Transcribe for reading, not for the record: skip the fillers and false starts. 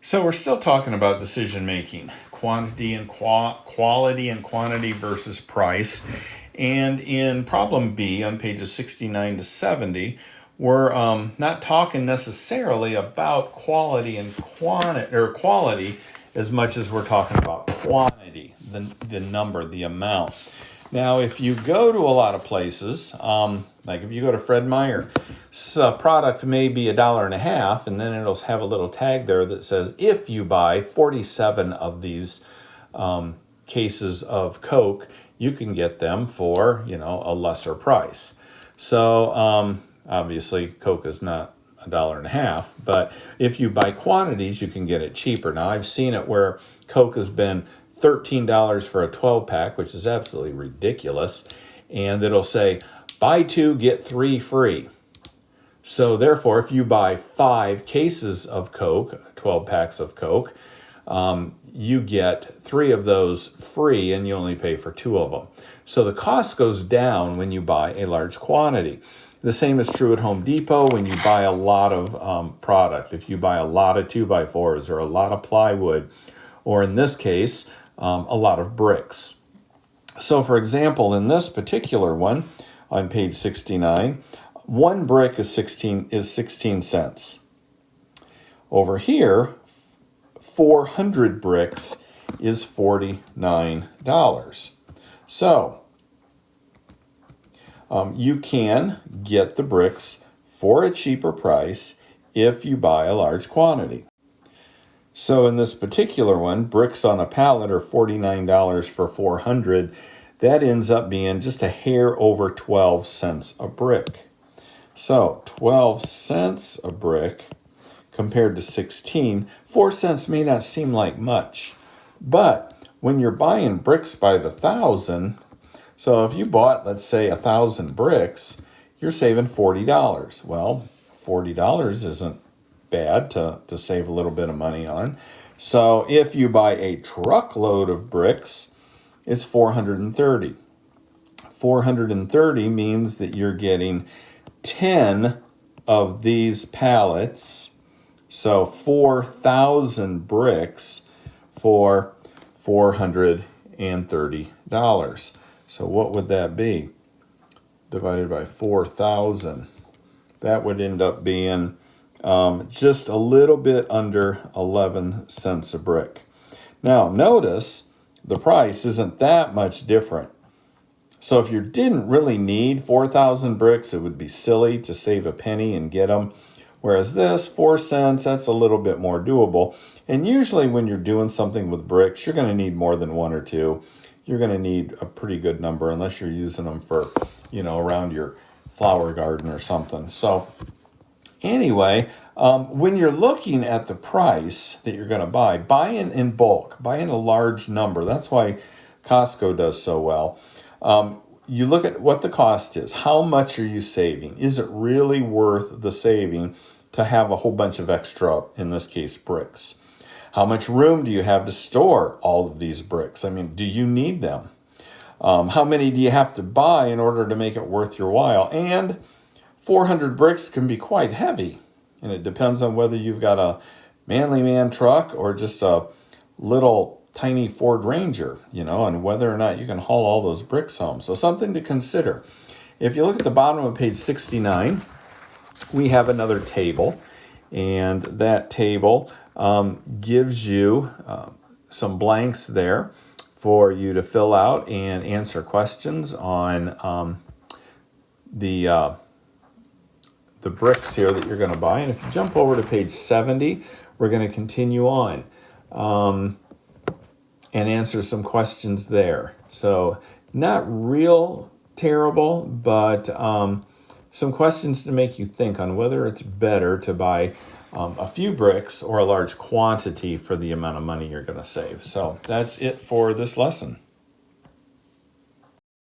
So we're still talking about decision making, quantity and quality and quantity versus price. And in problem B on pages 69 to 70, we're not talking necessarily about quality and quality as much as we're talking about quantity, the number, the amount. Now, if you go to a lot of places, like if you go to Fred Meyer, a product may be $1.50, and then it'll have a little tag there that says, if you buy 47 of these cases of Coke, you can get them for, a lesser price. So obviously Coke is not $1.50, but if you buy quantities, you can get it cheaper. Now, I've seen it where Coke has been $13 for a 12-pack, which is absolutely ridiculous, and it'll say, buy 2, get 3 free. So therefore, if you buy 5 cases of Coke, 12 packs of Coke, you get 3 of those free, and you only pay for 2 of them. So the cost goes down when you buy a large quantity. The same is true at Home Depot when you buy a lot of product. If you buy a lot of 2x4s or a lot of plywood, or in this case, a lot of bricks. So for example, in this particular one, on page 69, 1 brick is 16 cents. Over here, 400 bricks is $49. So you can get the bricks for a cheaper price if you buy a large quantity. So in this particular one, bricks on a pallet are $49 for 400. That ends up being just a hair over 12 cents a brick. So 12 cents a brick compared to 16, 4 cents may not seem like much. But when you're buying bricks by the thousand, so if you bought, let's say, 1,000 bricks, you're saving $40. Well, $40 isn't bad to save a little bit of money on. So if you buy a truckload of bricks, it's 430. 430 means that you're getting 10 of these pallets, so 4,000 bricks for $430. So what would that be? Divided by 4,000. That would end up being just a little bit under 11 cents a brick. Now, notice the price isn't that much different. So if you didn't really need 4,000 bricks, it would be silly to save a penny and get them. Whereas this, 4 cents, that's a little bit more doable. And usually when you're doing something with bricks, you're going to need more than 1 or 2. You're going to need a pretty good number unless you're using them for, around your flower garden or something. So anyway, when you're looking at the price that you're going to buy in bulk, buy in a large number. That's why Costco does so well. You look at what the cost is. How much are you saving? Is it really worth the saving to have a whole bunch of extra, in this case, bricks? How much room do you have to store all of these bricks? I mean, do you need them? How many do you have to buy in order to make it worth your while? And 400 bricks can be quite heavy. And it depends on whether you've got a manly man truck or just a little tiny Ford Ranger, and whether or not you can haul all those bricks home. So something to consider. If you look at the bottom of page 69, we have another table. And that table gives you some blanks there for you to fill out and answer questions on the bricks here that you're going to buy. And if you jump over to page 70, we're going to continue on and answer some questions there. So not real terrible, but some questions to make you think on whether it's better to buy a few bricks or a large quantity for the amount of money you're going to save. So that's it for this lesson.